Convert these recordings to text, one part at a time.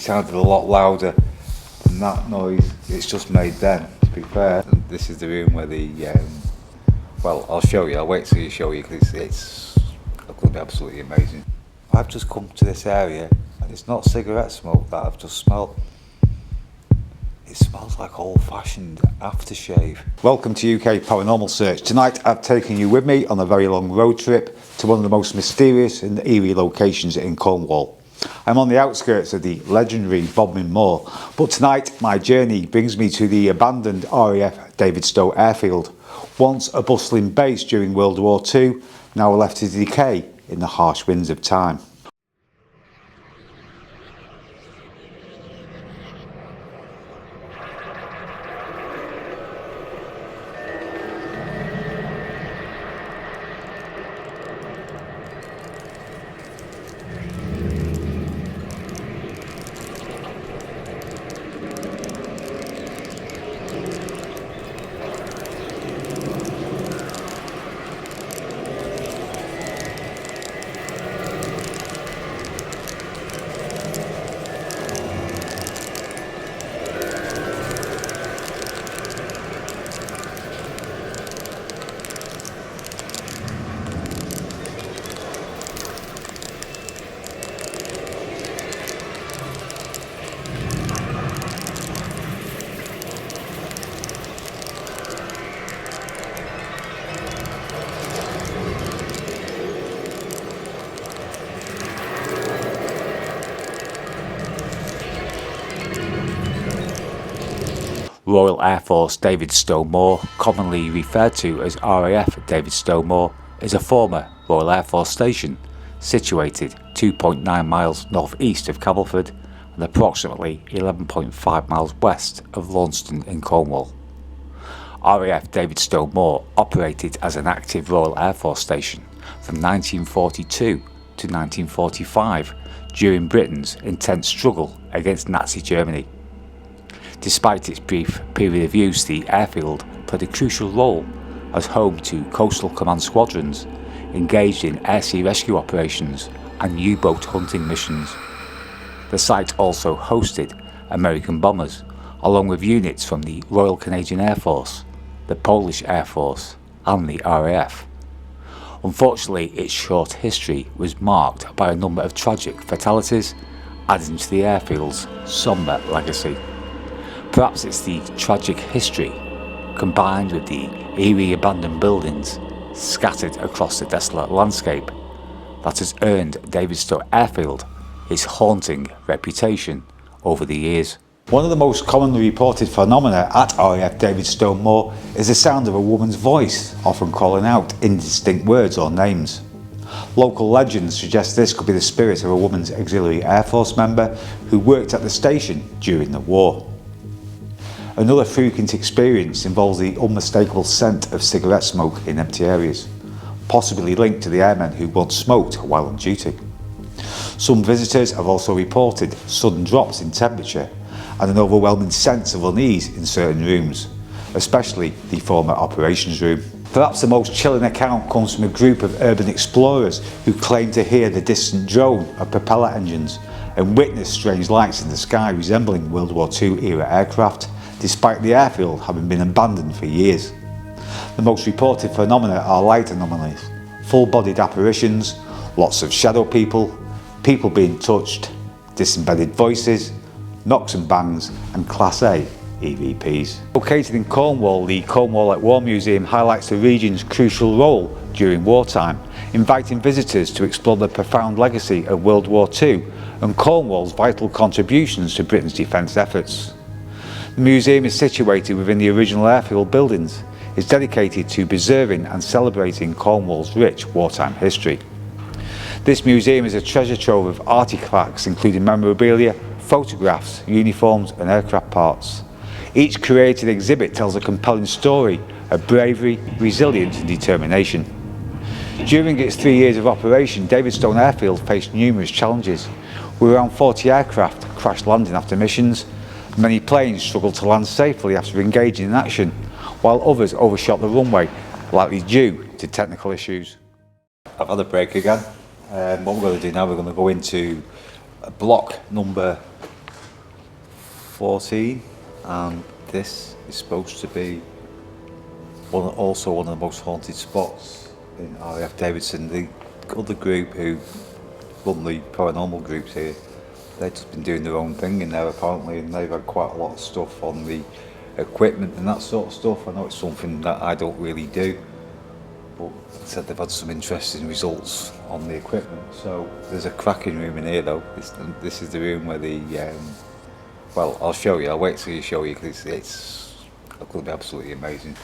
It sounded a lot louder than that noise it's just made then, to be fair. And this is the room where the, well, I'll show you, I'll wait till you show you, because it's going to be absolutely amazing. I've just come to this area and it's not cigarette smoke that I've just smelled. It smells like old-fashioned aftershave. Welcome to UK Paranormal Search. Tonight I've taken you with me on a very long road trip to one of the most mysterious and eerie locations in Cornwall. I'm on the outskirts of the legendary Bodmin Moor, but tonight my journey brings me to the abandoned RAF Davidstow airfield. Once a bustling base during World War II, now left to decay in the harsh winds of time. Royal Air Force Davidstow Moor, commonly referred to as RAF Davidstow Moor, is a former Royal Air Force station situated 2.9 miles north-east of Camelford and approximately 11.5 miles west of Launceston in Cornwall. RAF Davidstow Moor operated as an active Royal Air Force station from 1942 to 1945 during Britain's intense struggle against Nazi Germany. Despite its brief period of use, the airfield played a crucial role as home to coastal command squadrons engaged in air-sea rescue operations and U-boat hunting missions. The site also hosted American bombers, along with units from the Royal Canadian Air Force, the Polish Air Force and the RAF. Unfortunately, its short history was marked by a number of tragic fatalities, adding to the airfield's sombre legacy. Perhaps it's the tragic history, combined with the eerie abandoned buildings scattered across the desolate landscape, that has earned Davidstow Airfield its haunting reputation over the years. One of the most commonly reported phenomena at RAF Davidstow Moor is the sound of a woman's voice, often calling out indistinct words or names. Local legends suggest this could be the spirit of a woman's auxiliary Air Force member who worked at the station during the war. Another frequent experience involves the unmistakable scent of cigarette smoke in empty areas, possibly linked to the airmen who once smoked while on duty. Some visitors have also reported sudden drops in temperature and an overwhelming sense of unease in certain rooms, especially the former operations room. Perhaps the most chilling account comes from a group of urban explorers who claim to hear the distant drone of propeller engines and witness strange lights in the sky resembling World War II era aircraft, despite the airfield having been abandoned for years. The most reported phenomena are light anomalies, full-bodied apparitions, lots of shadow people, people being touched, disembodied voices, knocks and bangs, and Class A EVPs. Located in Cornwall, the Cornwall at War Museum highlights the region's crucial role during wartime, inviting visitors to explore the profound legacy of World War II and Cornwall's vital contributions to Britain's defence efforts. The museum is situated within the original airfield buildings. It's dedicated to preserving and celebrating Cornwall's rich wartime history. This museum is a treasure trove of artifacts including memorabilia, photographs, uniforms and aircraft parts. Each created exhibit tells a compelling story of bravery, resilience and determination. During its 3 years of operation, Davidstow Airfield faced numerous challenges, with around 40 aircraft crash landing after missions. Many planes struggled to land safely after engaging in action, while others overshot the runway, likely due to technical issues. I've had a break again. What we're going to do now, we're going to go into block number 14, and this is supposed to be also one of the most haunted spots in RAF Davidstow. The other group who run the paranormal groups here, they've just been doing their own thing in there apparently, and they've had quite a lot of stuff on the equipment and that sort of stuff. I know it's something that I don't really do, but they said they've had some interesting results on the equipment. So there's a cracking room in here though. This is the room where the well, I'll show you. I'll wait till you show you because it's going to be absolutely amazing.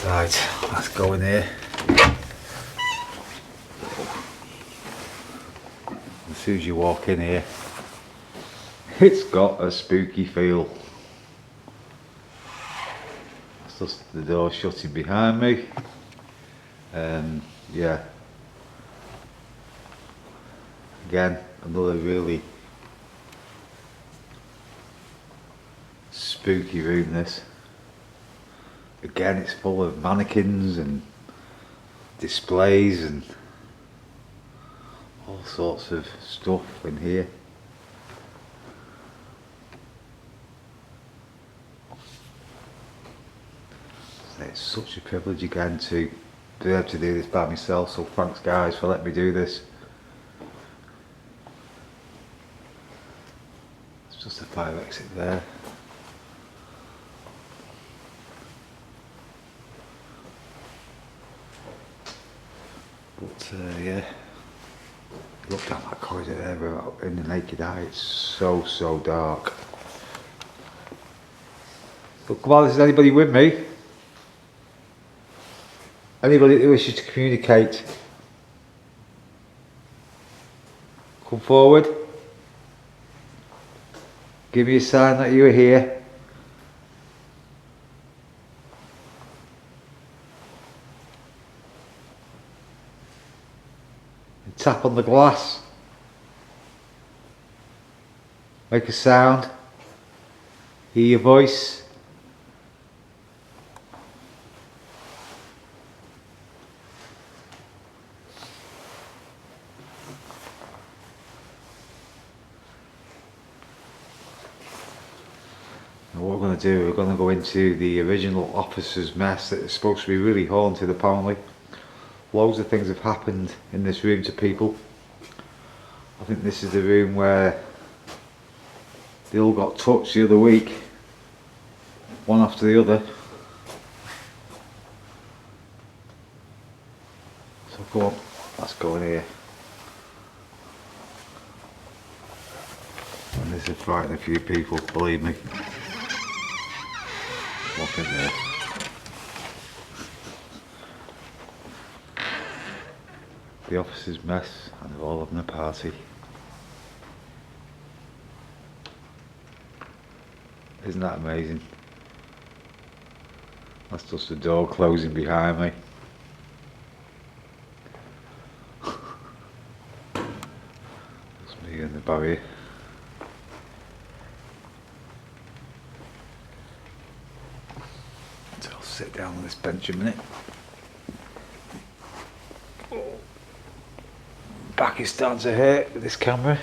Right, let's go in here. As soon as you walk in here, it's got a spooky feel. That's just the door shutting behind me. Yeah. Again, another really spooky room this. Again, it's full of mannequins and displays and all sorts of stuff in here. It's such a privilege again to be able to do this by myself, so thanks guys for letting me do this. It's just a fire exit there. But yeah, look down that corridor there in the naked eye, it's so dark. But come on, is anybody with me? Anybody that wishes to communicate, come forward. Give me a sign that you are here. And tap on the glass. Make a sound. Hear your voice. What we're going to do, we're going to go into the original officer's mess that is supposed to be really haunted apparently. Loads of things have happened in this room to people. I think this is the room where they all got touched the other week, one after the other. So go on, let's go in here. And this is frightening a few people, believe me. Walk in there. The officer's mess, and they're all having a party. Isn't that amazing? That's just the door closing behind me. That's me and the barrier. So I'll sit down on this bench a minute. Back is starting to hurt with this camera.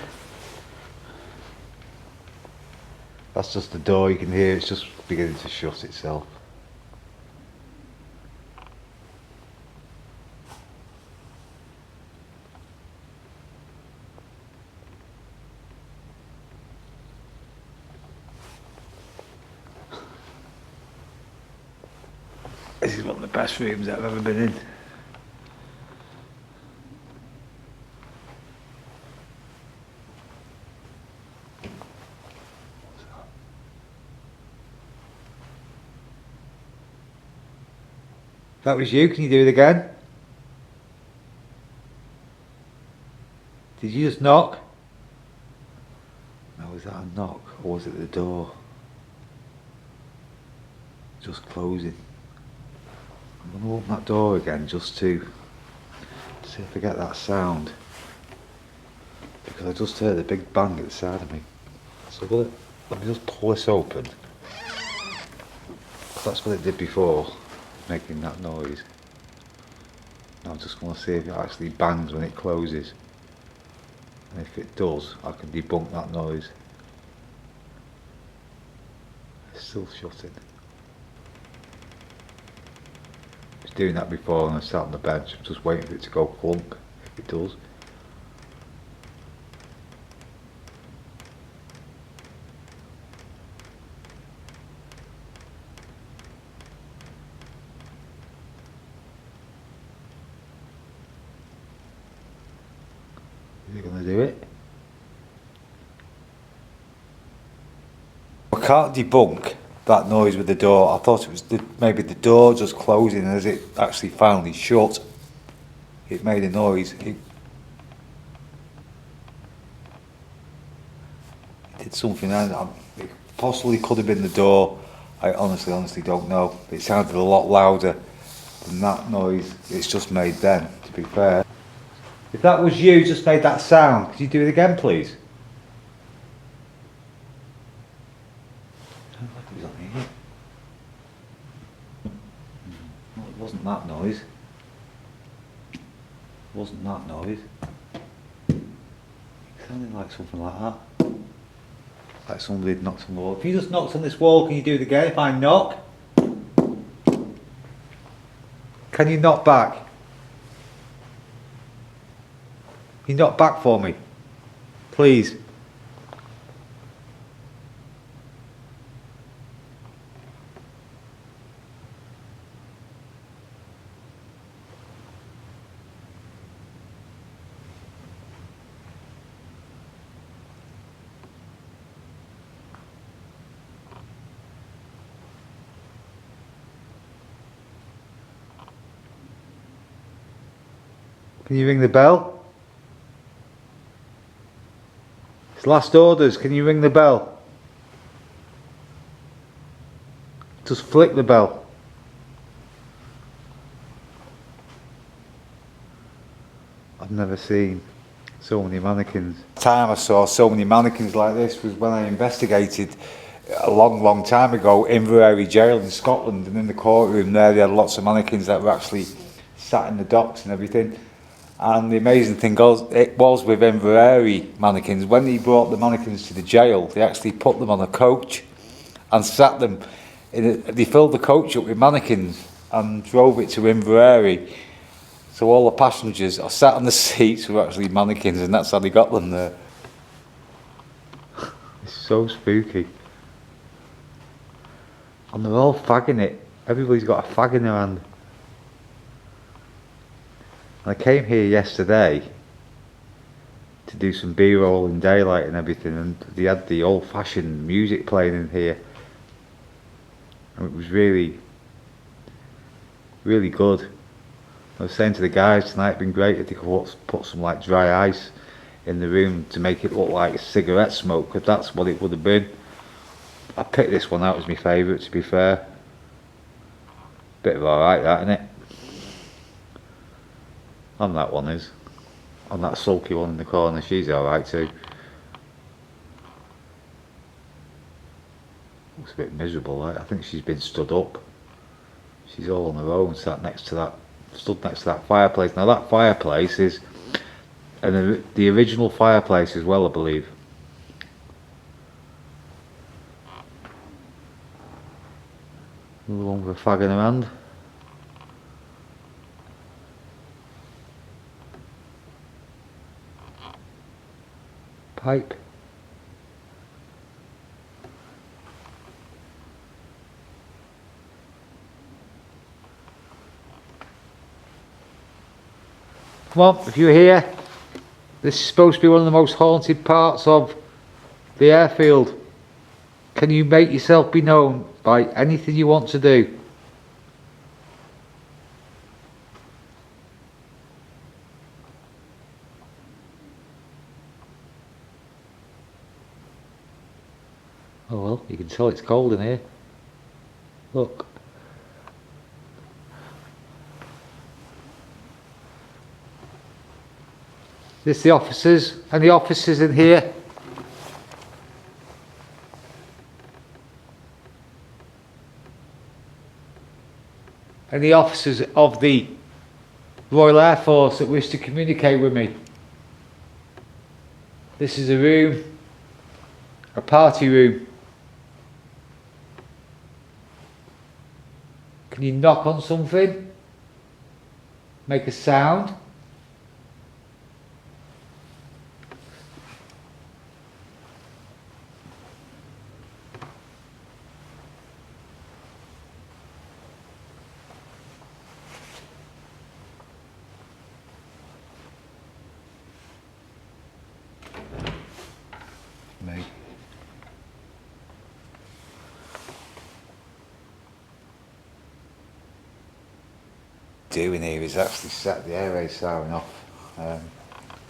That's just the door, you can hear it's just beginning to shut itself. This is one of the best rooms I've ever been in. That was you, can you do it again? Did you just knock? No, was that a knock or was it the door? Just closing. I'm going to open that door again just to see if I get that sound. Because I just heard a big bang at the side of me. So let me just pull this open. That's what it did before, making that noise. Now I'm just going to see if it actually bangs when it closes. And if it does, I can debunk that noise. Still shutting. It's doing that before and I sat on the bench. I'm just waiting for it to go clunk. If it does. Is it going to do it? I can't debunk that noise with the door. I thought it was maybe the door just closing, and as it actually finally shut, it made a noise. It did something, and it possibly could have been the door. I honestly don't know. It sounded a lot louder than that noise it's just made then, to be fair. If that was you just made that sound, could you do it again, please? Well, it wasn't that noise. It wasn't that noise. It sounded like something like that. Like somebody had knocked on the wall. If you just knocked on this wall, can you do it again? If I knock? Can you knock back? Can you knock back for me? Please. Can you ring the bell? It's last orders, can you ring the bell? Just flick the bell. I've never seen so many mannequins. The time I saw so many mannequins like this was when I investigated a long time ago Inverary Jail in Scotland, and in the courtroom there they had lots of mannequins that were actually sat in the docks and everything. And the amazing thing was with Inverary mannequins, when he brought the mannequins to the jail, they actually put them on a coach and sat them they filled the coach up with mannequins and drove it to Inverary. So all the passengers are sat on the seats were actually mannequins, and that's how they got them there. It's so spooky. And they're all fagging it. Everybody's got a fag in their hand. I came here yesterday to do some B-roll in daylight and everything, and they had the old-fashioned music playing in here, and it was really good. I was saying to the guys tonight, it'd been great if they could put some like dry ice in the room to make it look like cigarette smoke, because that's what it would have been. I picked this one out as my favourite, to be fair. Bit of alright that, isn't it? And that one is. And that sulky one in the corner, she's alright too. Looks a bit miserable, right? I think she's been stood up. She's all on her own, stood next to that fireplace. Now that fireplace is the original fireplace as well, I believe. Another one with a fag in her hand. Pipe. Come on, if you're here, this is supposed to be one of the most haunted parts of the airfield. Can you make yourself be known by anything you want to do? Oh well, you can tell it's cold in here. Look. This the officers, and the officers in here. And the officers of the Royal Air Force that wish to communicate with me. This is a room, a party room. Can you knock on something? Make a sound? Me. Doing here is actually set the air raid siren off.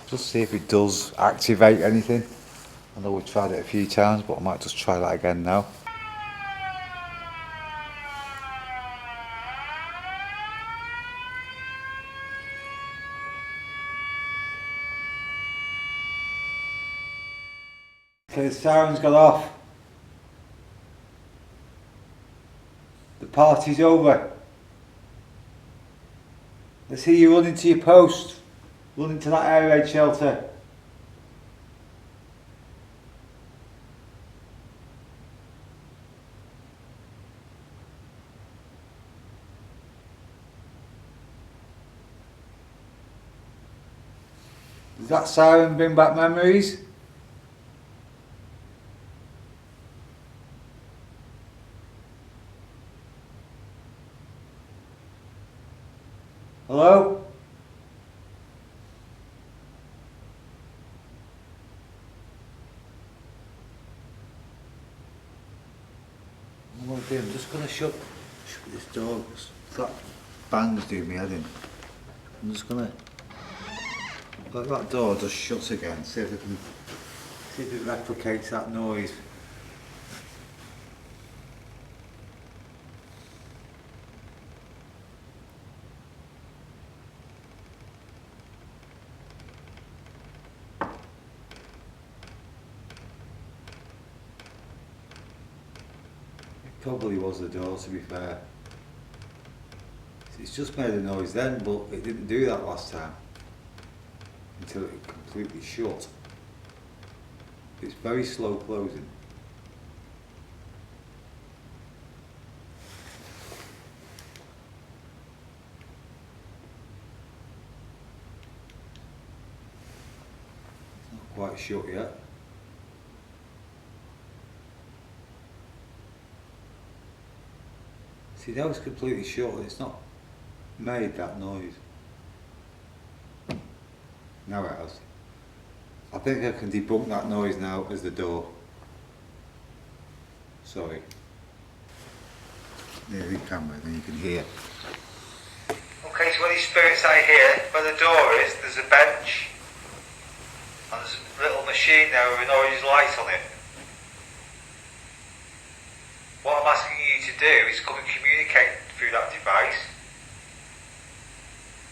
Just see if it does activate anything. I know we've tried it a few times, but I might just try that again now. Okay, the siren's gone off. The party's over. Let's hear you running to your post. Running to that air raid shelter. Does that siren bring back memories? Hello? What am I doing? I'm just going to shut this door because that bang's doing me head in. I'm just going to let that door just shut again, see if it replicates that noise. Probably was the door, to be fair. It's just made a noise then, but it didn't do that last time until it completely shut. It's very slow closing. It's not quite shut yet. See, that was completely shut, it's not made that noise. Now it has. I think I can debunk that noise now as the door. Sorry. Near the camera, then you can hear. Okay, so any spirits I hear, where the door is, there's a bench. And there's a little machine there with an orange light on it. What I'm asking you to do is come and communicate through that device.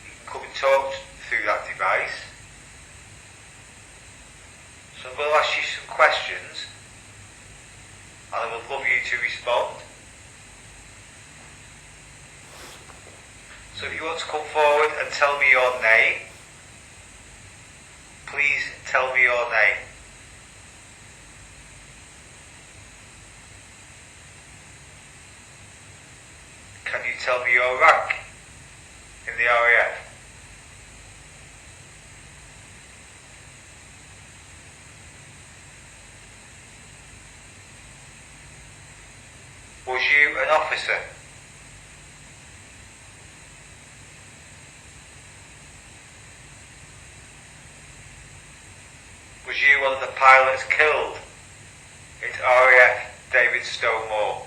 You can come and talk through that device. So I'm going to ask you some questions and I would love you to respond. So if you want to come forward and tell me your name, please tell me your name. Can you tell me your rank in the RAF? Was you an officer? Was you one of the pilots killed at RAF Davidstow?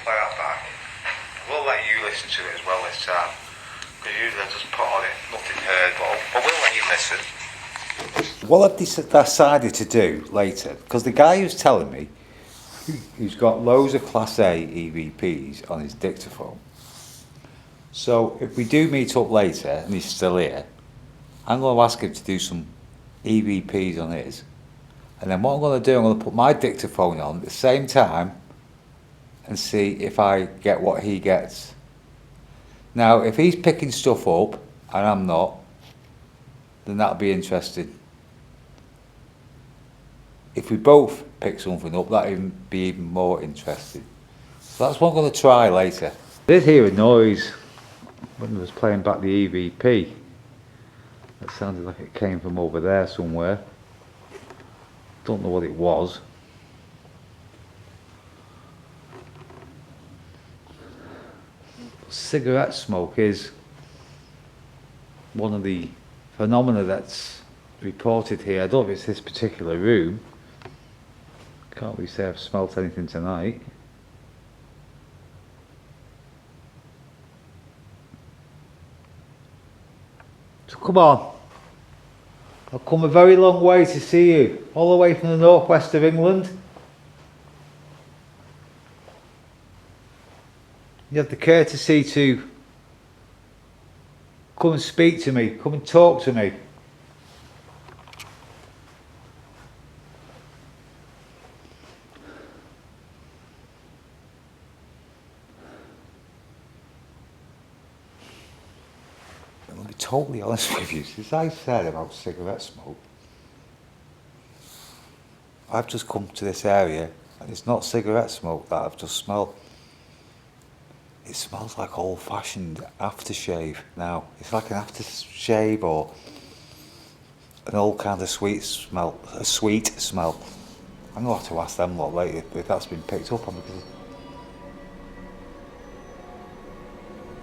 Play that back. We'll let you listen to it as well this time, because usually I just put on it, nothing heard, but I will let you listen. What I've decided to do later, because the guy who's telling me, he's got loads of Class A EVPs on his dictaphone, so if we do meet up later and he's still here, I'm going to ask him to do some EVPs on his, and then what I'm going to do, I'm going to put my dictaphone on at the same time and see if I get what he gets. Now, if he's picking stuff up and I'm not, then that'll be interesting. if we both pick something up, that'd be even more interesting. So that's what I'm going to try later. I did hear a noise when I was playing back the EVP. It sounded like it came from over there somewhere. Don't know what it was. Cigarette smoke is one of the phenomena that's reported here. I don't know if it's this particular room. Can't really say I've smelt anything tonight. So come on. I've come a very long way to see you, all the way from the northwest of England. You have the courtesy to come and speak to me, come and talk to me. I'm going to be totally honest with you, as I said about cigarette smoke, I've just come to this area and it's not cigarette smoke that I've just smelled. It smells like old-fashioned aftershave now. It's like an aftershave or an old kind of sweet smell, a sweet smell. I'm going to have to ask them lot later if that's been picked up on, because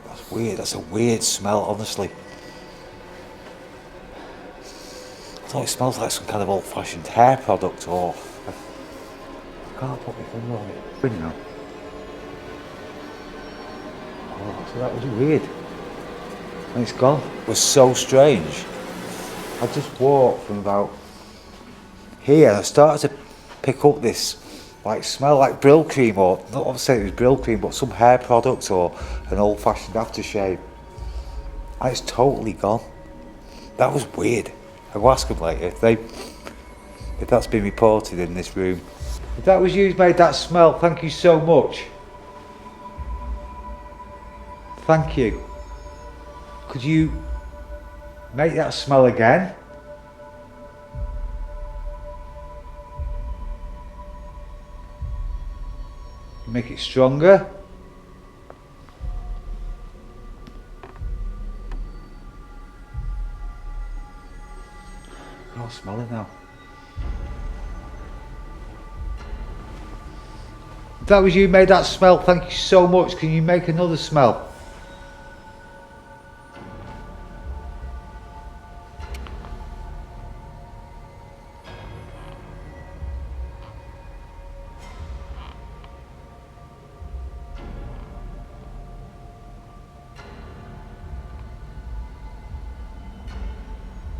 that's weird. That's a weird smell, honestly. I thought it smells like some kind of old-fashioned hair product, or I can't put my finger on it. Good now. Oh, so that was weird. And it's gone. It was so strange. I just walked from about here and I started to pick up this like smell like Brill cream, or not obviously it was Brill cream, but some hair product or an old-fashioned aftershave. And it's totally gone. That was weird. I'll ask them later if that's been reported in this room. If that was you who's made that smell, thank you so much. Thank you. Could you make that smell again? Make it stronger. I can't smell it now. If that was you who made that smell, thank you so much. Can you make another smell?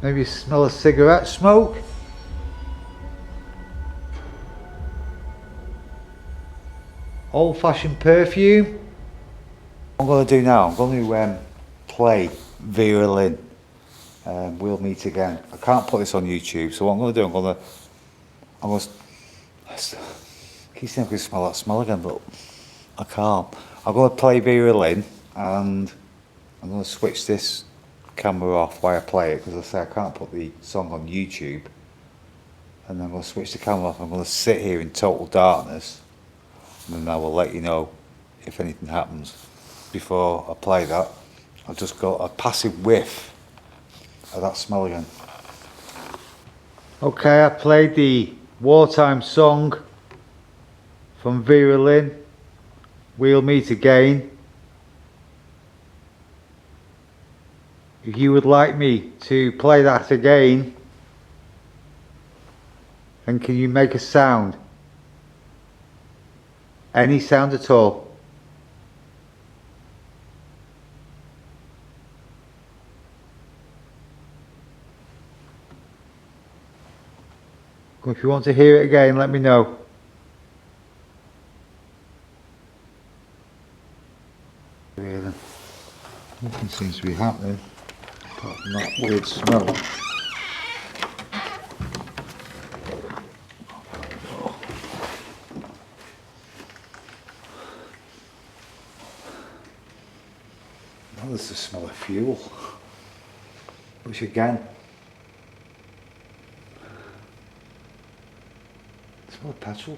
Maybe you smell a cigarette smoke? Old-fashioned perfume? What I'm going to do now, I'm going to play Vera Lynn, We'll Meet Again. I can't put this on YouTube, so what I'm going to do, I'm going to keep saying I can smell that smell again, but I can't. I'm going to play Vera Lynn, and I'm going to switch this camera off while I play it, because I say I can't put the song on YouTube. And then I'm going to switch the camera off. I'm going to sit here in total darkness, and then I will let you know if anything happens. Before I play that, I've just got a passive whiff of that smell again. Okay, I played the wartime song from Vera Lynn, We'll Meet Again. If you would like me to play that again, then can you make a sound? Any sound at all? If you want to hear it again, let me know. Nothing seems to be happening apart from that weird smell. Now there's the smell of fuel, which again, Oh, petrol.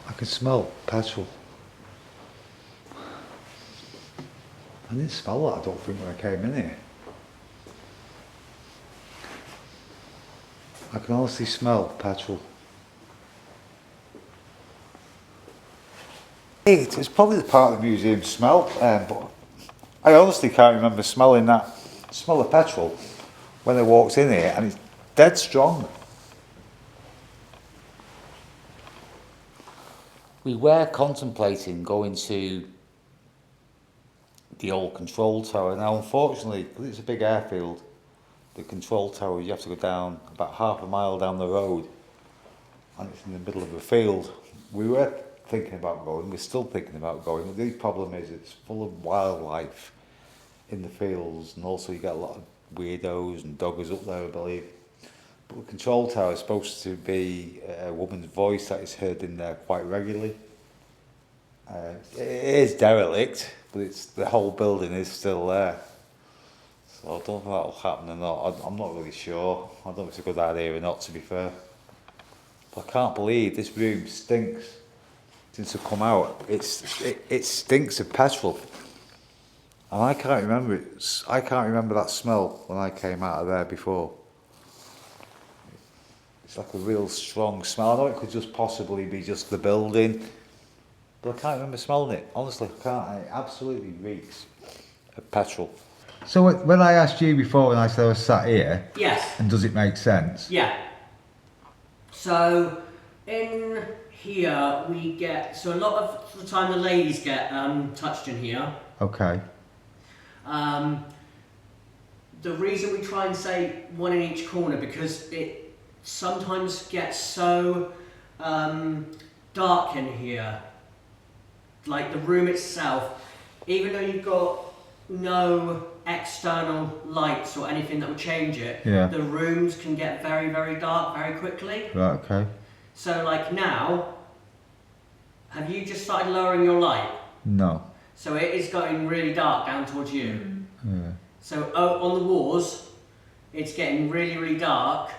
I can smell petrol. I didn't smell that, I don't think, when I came in here. I can honestly smell petrol. It's probably the part of the museum smell, but I honestly can't remember smelling that smell of petrol when I walked in here, and it's dead strong. We were contemplating going to the old control tower. Now, unfortunately, because it's a big airfield, the control tower, you have to go down about half a mile down the road, and it's in the middle of a field. We were thinking about going, we're still thinking about going, but the problem is it's full of wildlife in the fields, and also you get a lot of weirdos and doggers up there, I believe. But the control tower is supposed to be a woman's voice that is heard in there quite regularly. It is derelict, but the whole building is still there. So I don't know if that'll happen or not. I'm not really sure. I don't know if it's a good idea or not, to be fair. But I can't believe this room stinks. Since I've come out, it stinks of petrol. And I can't remember it. I can't remember that smell when I came out of there before. It's like a real strong smell. I know it could just possibly be just the building, but I can't remember smelling it. Honestly, I can't. It absolutely reeks of petrol. So when I asked you before, when I said I was sat here, yes, and does it make sense? Yeah. So in here we get, so a lot of the time the ladies get touched in here. Okay. The reason we try and say one in each corner, because it sometimes gets so dark in here, like the room itself, even though you've got no external lights or anything that would change it, Yeah. the rooms can get very, very dark very quickly. Right, okay. So like now, have you just started lowering your light? No. So it is going really dark down towards you. Yeah. So on the walls, it's getting really, really dark.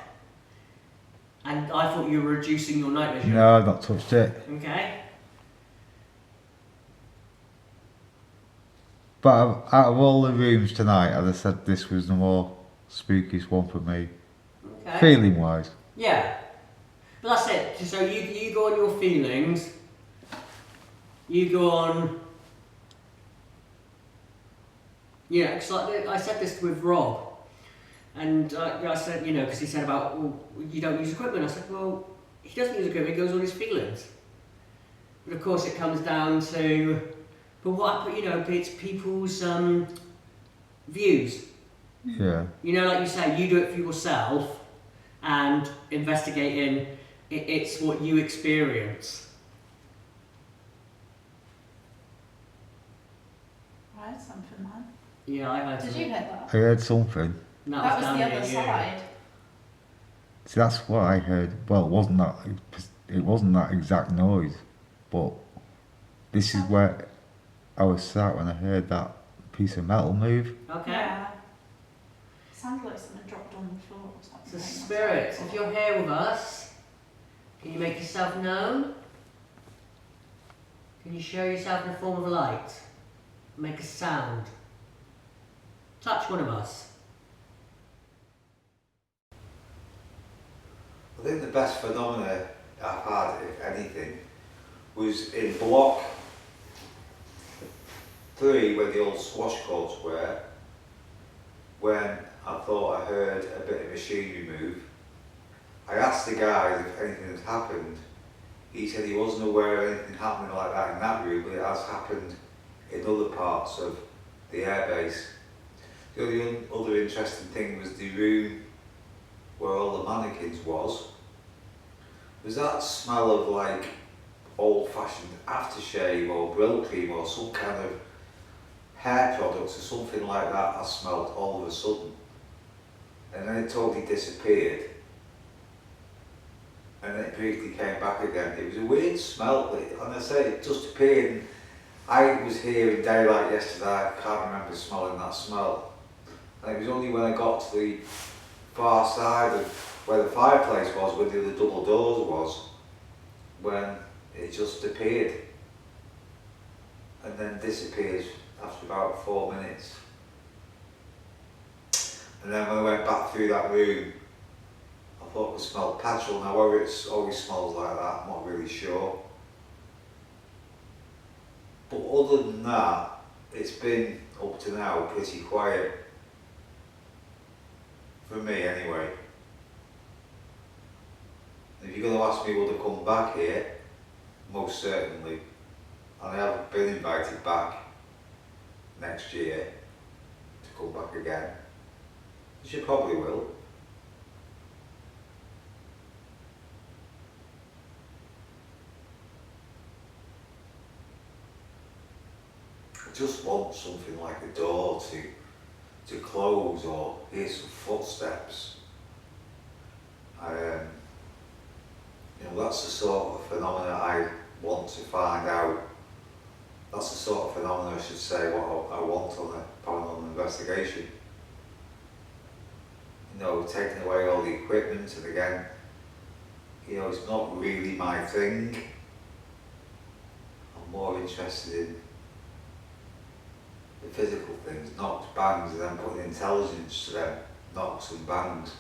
And I thought you were reducing your night vision. No, I've not touched it. Okay. But out of all the rooms tonight, I'd have said this was the more spookiest one for me. Okay. Feeling wise. Yeah. But that's it. So you go on your feelings. You go on. Yeah, because like I said this with Rob. And I said, you know, because he said about, well, you don't use equipment. I said, well, he doesn't use equipment, he goes on his feelings. But of course it comes down to, but you know, it's people's views. Yeah. You know, like you say, you do it for yourself, and investigating, it's what you experience. I heard something, man. Yeah, I heard Did something. you hear that? I heard something. That was down the near other you. side. See, that's what I heard. Well, it wasn't that exact noise, but this is where I was sat when I heard that piece of metal move. Okay. Yeah. Sounded like something dropped on the floor or something. So spirits, if you're here with us, can you make yourself known? Can you show yourself in the form of a light? Make a sound. Touch one of us. I think the best phenomena I've had, if anything, was in block 3, where the old squash courts were, when I thought I heard a bit of machinery move. I asked the guys if anything had happened. He said he wasn't aware of anything happening like that in that room, but it has happened in other parts of the airbase. The only other interesting thing was the room where all the mannequins was. There's that smell of like old-fashioned aftershave or Brill cream or some kind of hair products or something like that I smelled all of a sudden. And then it totally disappeared. And then it briefly came back again. It was a weird smell, and I say it just appeared. I was here in daylight yesterday, I can't remember smelling that smell. And it was only when I got to the far side of where the fireplace was, where the double doors was, when it just appeared. And then disappears after about 4 minutes. And then when I went back through that room, I thought it smelled petrol. Now whether it always smells like that, I'm not really sure. But other than that, it's been, up to now, pretty quiet. For me anyway. If you're going to ask me would I come back here, most certainly. And I haven't been invited back next year to come back again. Which I probably will. I just want something like a door to close or hear some footsteps. You know, that's the sort of phenomena I want to find out. That's the sort of phenomena I should say what I want on a paranormal investigation. You know, taking away all the equipment, and again, you know, it's not really my thing. I'm more interested in the physical things, knocks, bangs, and then putting intelligence to them knocks and bangs.